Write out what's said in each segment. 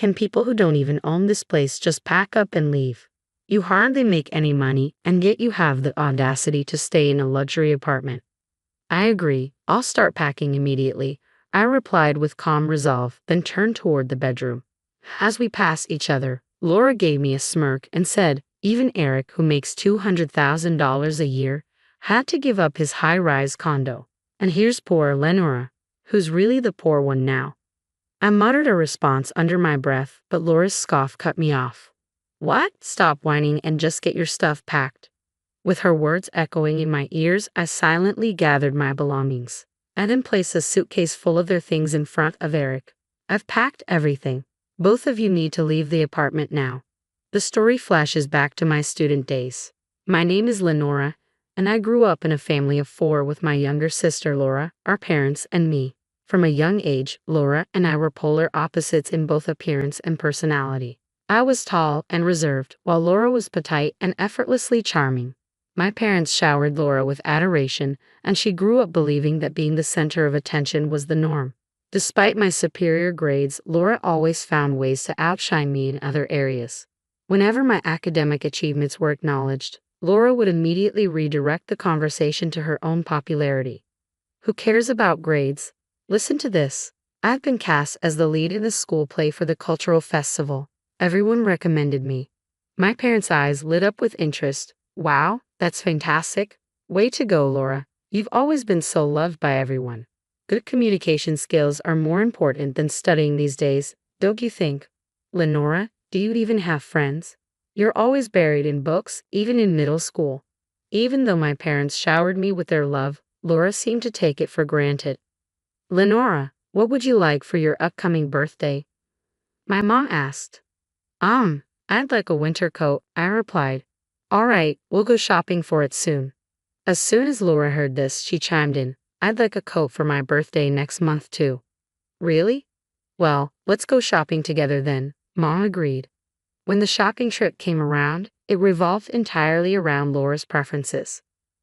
Can people who don't even own this place just pack up and leave? You hardly make any money, and yet you have the audacity to stay in a luxury apartment. I agree, I'll start packing immediately, I replied with calm resolve, then turned toward the bedroom. As we passed each other, Laura gave me a smirk and said, even Eric, who makes $200,000 a year, had to give up his high-rise condo. And here's poor Lenora, who's really the poor one now. I muttered a response under my breath, but Laura's scoff cut me off. What? Stop whining and just get your stuff packed. With her words echoing in my ears, I silently gathered my belongings. I then placed a suitcase full of their things in front of Eric. I've packed everything. Both of you need to leave the apartment now. The story flashes back to my student days. My name is Lenora, and I grew up in a family of 4 with my younger sister Laura, our parents, and me. From a young age, Laura and I were polar opposites in both appearance and personality. I was tall and reserved, while Laura was petite and effortlessly charming. My parents showered Laura with adoration, and she grew up believing that being the center of attention was the norm. Despite my superior grades, Laura always found ways to outshine me in other areas. Whenever my academic achievements were acknowledged, Laura would immediately redirect the conversation to her own popularity. Who cares about grades? Listen to this. I've been cast as the lead in the school play for the cultural festival. Everyone recommended me. My parents' eyes lit up with interest. Wow, that's fantastic. Way to go, Laura. You've always been so loved by everyone. Good communication skills are more important than studying these days, don't you think? Lenora, do you even have friends? You're always buried in books, even in middle school. Even though my parents showered me with their love, Laura seemed to take it for granted. Lenora, what would you like for your upcoming birthday? My mom asked. I'd like a winter coat, I replied. All right, we'll go shopping for it soon. As soon as Laura heard this, she chimed in. I'd like a coat for my birthday next month too. Really? Well, let's go shopping together then, Mom agreed. When the shopping trip came around, it revolved entirely around Laura's preferences.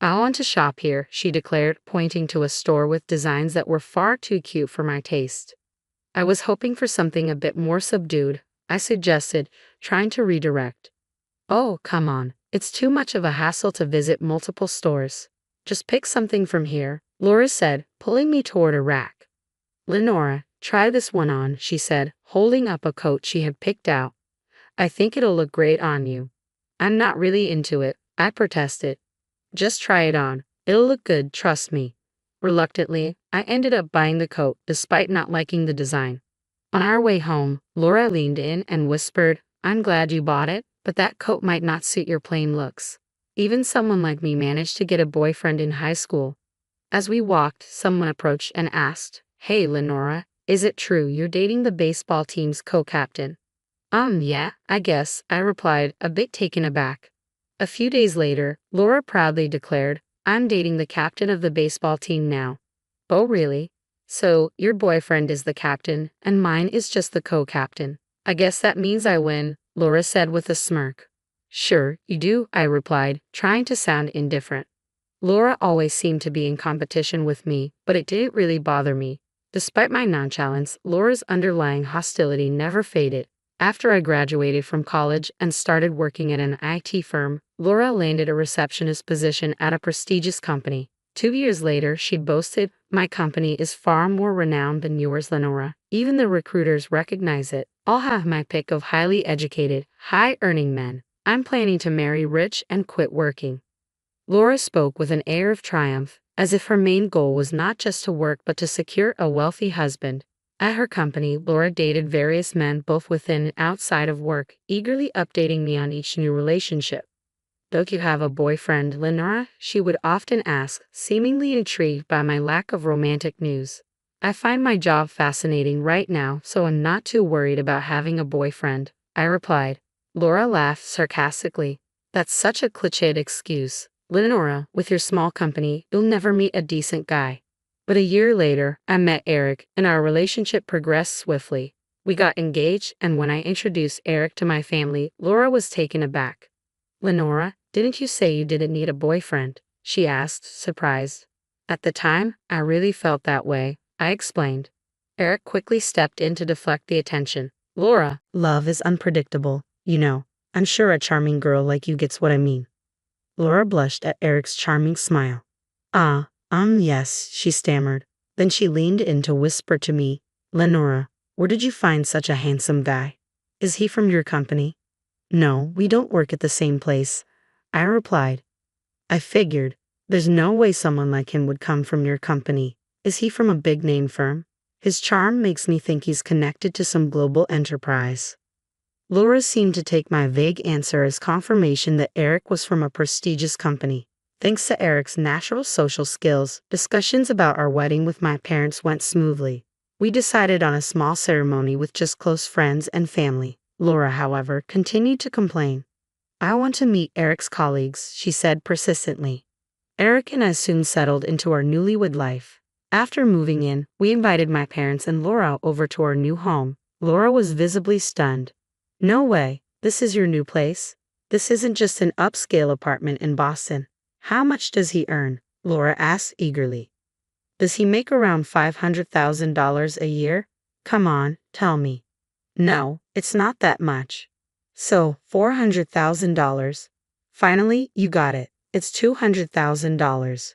I want to shop here, she declared, pointing to a store with designs that were far too cute for my taste. I was hoping for something a bit more subdued, I suggested, trying to redirect. Oh, come on, it's too much of a hassle to visit multiple stores. Just pick something from here, Laura said, pulling me toward a rack. Lenora, try this one on, she said, holding up a coat she had picked out. I think it'll look great on you. I'm not really into it, I protested. Just try it on, it'll look good, trust me. Reluctantly, I ended up buying the coat, despite not liking the design. On our way home, Laura leaned in and whispered, I'm glad you bought it, but that coat might not suit your plain looks. Even someone like me managed to get a boyfriend in high school. As we walked, someone approached and asked, Hey Lenora, is it true you're dating the baseball team's co-captain? Yeah, I guess, I replied, a bit taken aback. A few days later, Laura proudly declared, I'm dating the captain of the baseball team now. Oh really? So, your boyfriend is the captain, and mine is just the co-captain. I guess that means I win, Laura said with a smirk. Sure, you do, I replied, trying to sound indifferent. Laura always seemed to be in competition with me, but it didn't really bother me. Despite my nonchalance, Laura's underlying hostility never faded. After I graduated from college and started working at an IT firm, Laura landed a receptionist position at a prestigious company. 2 years later, she boasted, my company is far more renowned than yours, Lenora. Even the recruiters recognize it. I'll have my pick of highly educated, high-earning men. I'm planning to marry rich and quit working. Laura spoke with an air of triumph, as if her main goal was not just to work but to secure a wealthy husband. At her company, Laura dated various men both within and outside of work, eagerly updating me on each new relationship. Don't you have a boyfriend, Lenora? She would often ask, seemingly intrigued by my lack of romantic news. I find my job fascinating right now, so I'm not too worried about having a boyfriend, I replied. Laura laughed sarcastically. That's such a cliched excuse. Lenora, with your small company, you'll never meet a decent guy. But a year later, I met Eric, and our relationship progressed swiftly. We got engaged, and when I introduced Eric to my family, Laura was taken aback. Lenora, didn't you say you didn't need a boyfriend? She asked, surprised. At the time, I really felt that way, I explained. Eric quickly stepped in to deflect the attention. Laura, love is unpredictable, you know. I'm sure a charming girl like you gets what I mean. Laura blushed at Eric's charming smile. Yes, she stammered. Then she leaned in to whisper to me, Lenora, where did you find such a handsome guy? Is he from your company? No, we don't work at the same place, I replied. I figured. There's no way someone like him would come from your company. Is he from a big name firm? His charm makes me think he's connected to some global enterprise. Laura seemed to take my vague answer as confirmation that Eric was from a prestigious company. Thanks to Eric's natural social skills, discussions about our wedding with my parents went smoothly. We decided on a small ceremony with just close friends and family. Laura, however, continued to complain. I want to meet Eric's colleagues, she said persistently. Eric and I soon settled into our newlywed life. After moving in, we invited my parents and Laura over to our new home. Laura was visibly stunned. No way, this is your new place? This isn't just an upscale apartment in Boston. How much does he earn? Laura asked eagerly. Does he make around $500,000 a year? Come on, tell me. No, it's not that much. So, $400,000. Finally, you got it. It's $200,000.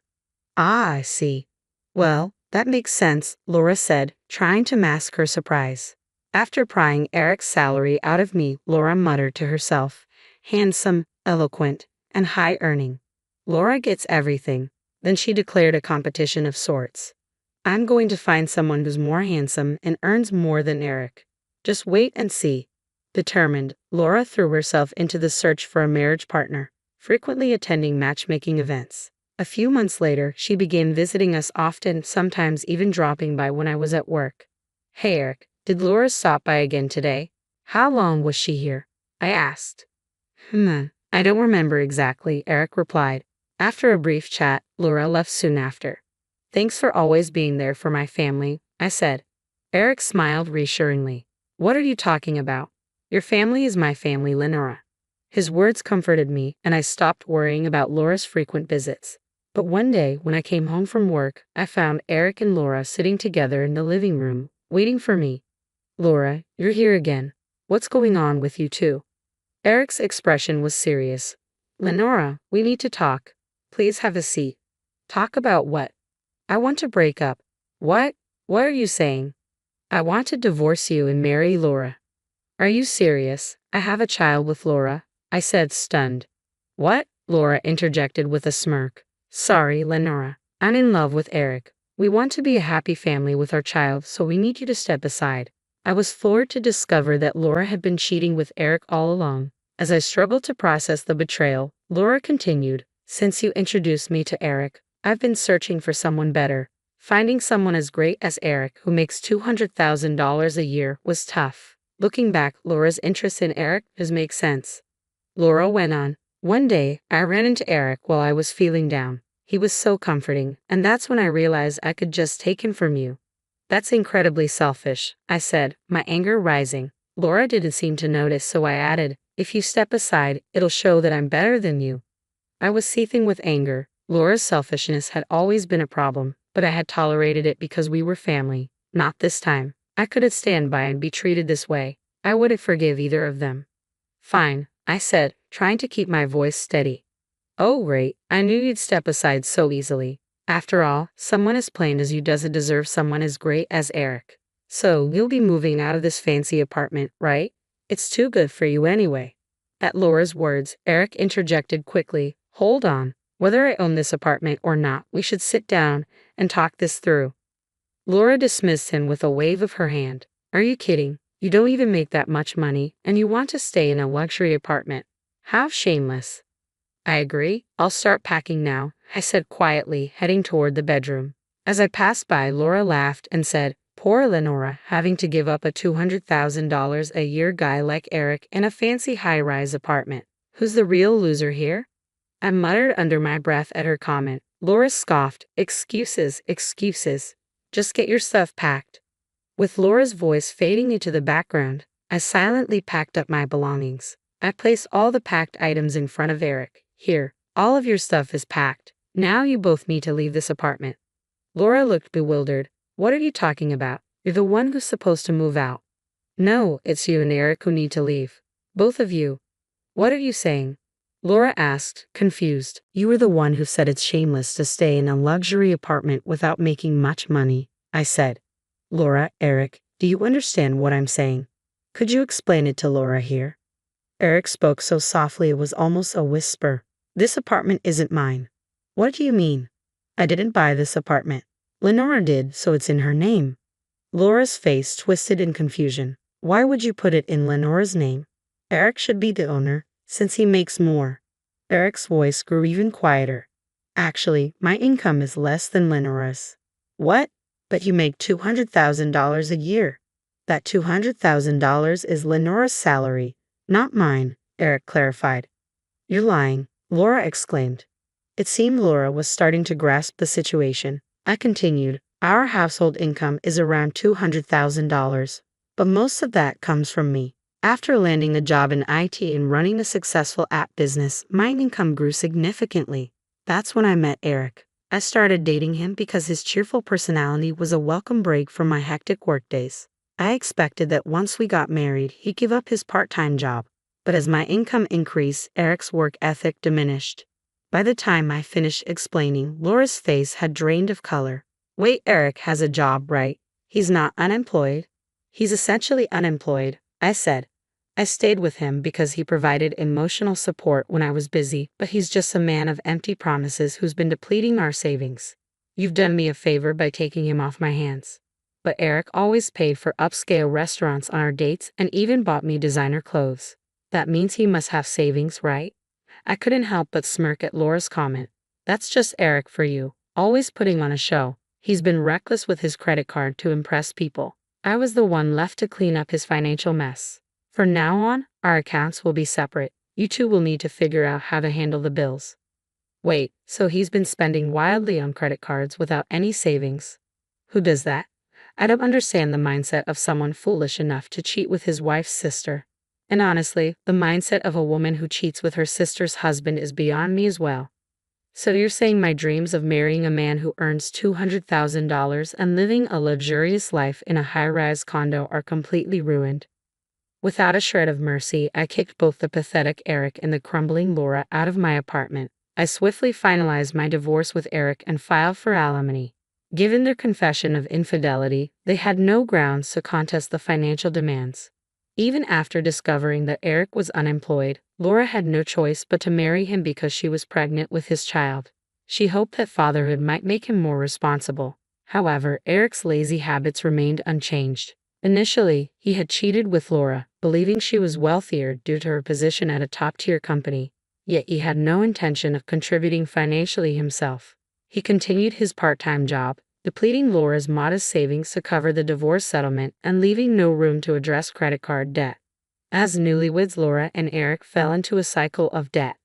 Ah, I see. Well, that makes sense, Laura said, trying to mask her surprise. After prying Eric's salary out of me, Laura muttered to herself, handsome, eloquent, and high-earning. Laura gets everything. Then she declared a competition of sorts. I'm going to find someone who's more handsome and earns more than Eric. Just wait and see. Determined, Laura threw herself into the search for a marriage partner, frequently attending matchmaking events. A few months later, she began visiting us often, sometimes even dropping by when I was at work. Hey Eric, did Laura stop by again today? How long was she here? I asked. I don't remember exactly, Eric replied. After a brief chat, Laura left soon after. Thanks for always being there for my family, I said. Eric smiled reassuringly. What are you talking about? Your family is my family, Lenora. His words comforted me, and I stopped worrying about Laura's frequent visits. But one day, when I came home from work, I found Eric and Laura sitting together in the living room, waiting for me. Laura, you're here again. What's going on with you two? Eric's expression was serious. Lenora, we need to talk. Please have a seat. Talk about what? I want to break up. What? What are you saying? I want to divorce you and marry Laura. Are you serious? I have a child with Laura, I said, stunned. What? Laura interjected with a smirk. Sorry, Lenora. I'm in love with Eric. We want to be a happy family with our child, so we need you to step aside. I was floored to discover that Laura had been cheating with Eric all along. As I struggled to process the betrayal, Laura continued, Since you introduced me to Eric, I've been searching for someone better. Finding someone as great as Eric, who makes $200,000 a year, was tough. Looking back, Laura's interest in Eric does make sense. Laura went on, One day, I ran into Eric while I was feeling down. He was so comforting, and that's when I realized I could just take him from you. That's incredibly selfish, I said, my anger rising. Laura didn't seem to notice, so I added, If you step aside, it'll show that I'm better than you. I was seething with anger. Laura's selfishness had always been a problem, but I had tolerated it because we were family. Not this time. I couldn't stand by and be treated this way. I wouldn't forgive either of them. Fine, I said, trying to keep my voice steady. Oh, right, I knew you'd step aside so easily. After all, someone as plain as you doesn't deserve someone as great as Eric. So, you'll be moving out of this fancy apartment, right? It's too good for you anyway. At Laura's words, Eric interjected quickly, Hold on. Whether I own this apartment or not, we should sit down and talk this through. Laura dismissed him with a wave of her hand. Are you kidding? You don't even make that much money, and you want to stay in a luxury apartment. How shameless. I agree. I'll start packing now, I said quietly, heading toward the bedroom. As I passed by, Laura laughed and said, Poor Lenora, having to give up a $200,000 a year guy like Eric in a fancy high-rise apartment. Who's the real loser here? I muttered under my breath at her comment. Laura scoffed, Excuses, excuses. Just get your stuff packed. With Laura's voice fading into the background, I silently packed up my belongings. I placed all the packed items in front of Eric. Here, all of your stuff is packed. Now you both need to leave this apartment. Laura looked bewildered. What are you talking about? You're the one who's supposed to move out. No, it's you and Eric who need to leave. Both of you. What are you saying? Laura asked, confused. You were the one who said it's shameless to stay in a luxury apartment without making much money, I said. Laura, Eric, do you understand what I'm saying? Could you explain it to Laura here? Eric spoke so softly it was almost a whisper. This apartment isn't mine. What do you mean? I didn't buy this apartment. Lenora did, so it's in her name. Laura's face twisted in confusion. Why would you put it in Lenora's name? Eric should be the owner, since he makes more. Eric's voice grew even quieter. Actually, my income is less than Lenora's. What? But you make $200,000 a year. That $200,000 is Lenora's salary, not mine, Eric clarified. You're lying, Laura exclaimed. It seemed Laura was starting to grasp the situation. I continued, our household income is around $200,000, but most of that comes from me. After landing a job in IT and running a successful app business, my income grew significantly. That's when I met Eric. I started dating him because his cheerful personality was a welcome break from my hectic workdays. I expected that once we got married, he'd give up his part-time job. But as my income increased, Eric's work ethic diminished. By the time I finished explaining, Laura's face had drained of color. Wait, Eric has a job, right? He's not unemployed? He's essentially unemployed, I said. I stayed with him because he provided emotional support when I was busy, but he's just a man of empty promises who's been depleting our savings. You've done me a favor by taking him off my hands. But Eric always paid for upscale restaurants on our dates and even bought me designer clothes. That means he must have savings, right? I couldn't help but smirk at Laura's comment. That's just Eric for you, always putting on a show. He's been reckless with his credit card to impress people. I was the one left to clean up his financial mess. From now on, our accounts will be separate. You two will need to figure out how to handle the bills. Wait, so he's been spending wildly on credit cards without any savings? Who does that? I don't understand the mindset of someone foolish enough to cheat with his wife's sister. And honestly, the mindset of a woman who cheats with her sister's husband is beyond me as well. So you're saying my dreams of marrying a man who earns $200,000 and living a luxurious life in a high-rise condo are completely ruined? Without a shred of mercy, I kicked both the pathetic Eric and the crumbling Laura out of my apartment. I swiftly finalized my divorce with Eric and filed for alimony. Given their confession of infidelity, they had no grounds to contest the financial demands. Even after discovering that Eric was unemployed, Laura had no choice but to marry him because she was pregnant with his child. She hoped that fatherhood might make him more responsible. However, Eric's lazy habits remained unchanged. Initially, he had cheated with Laura, believing she was wealthier due to her position at a top-tier company. Yet he had no intention of contributing financially himself. He continued his part-time job, depleting Laura's modest savings to cover the divorce settlement and leaving no room to address credit card debt. As newlyweds, Laura and Eric fell into a cycle of debt.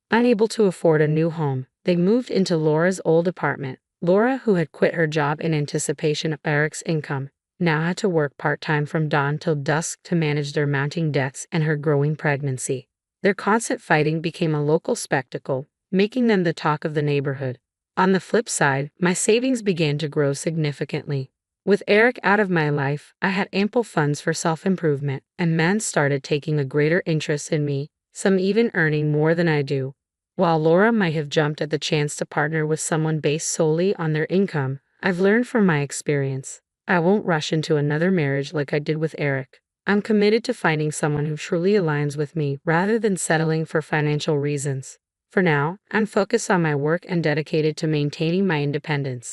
Unable to afford a new home, they moved into Laura's old apartment. Laura, who had quit her job in anticipation of Eric's income, now had to work part-time from dawn till dusk to manage their mounting debts and her growing pregnancy. Their constant fighting became a local spectacle, making them the talk of the neighborhood. On the flip side, my savings began to grow significantly. With Eric out of my life, I had ample funds for self-improvement, and men started taking a greater interest in me, some even earning more than I do. While Laura might have jumped at the chance to partner with someone based solely on their income, I've learned from my experience. I won't rush into another marriage like I did with Eric. I'm committed to finding someone who truly aligns with me rather than settling for financial reasons. For now, I'm focused on my work and dedicated to maintaining my independence.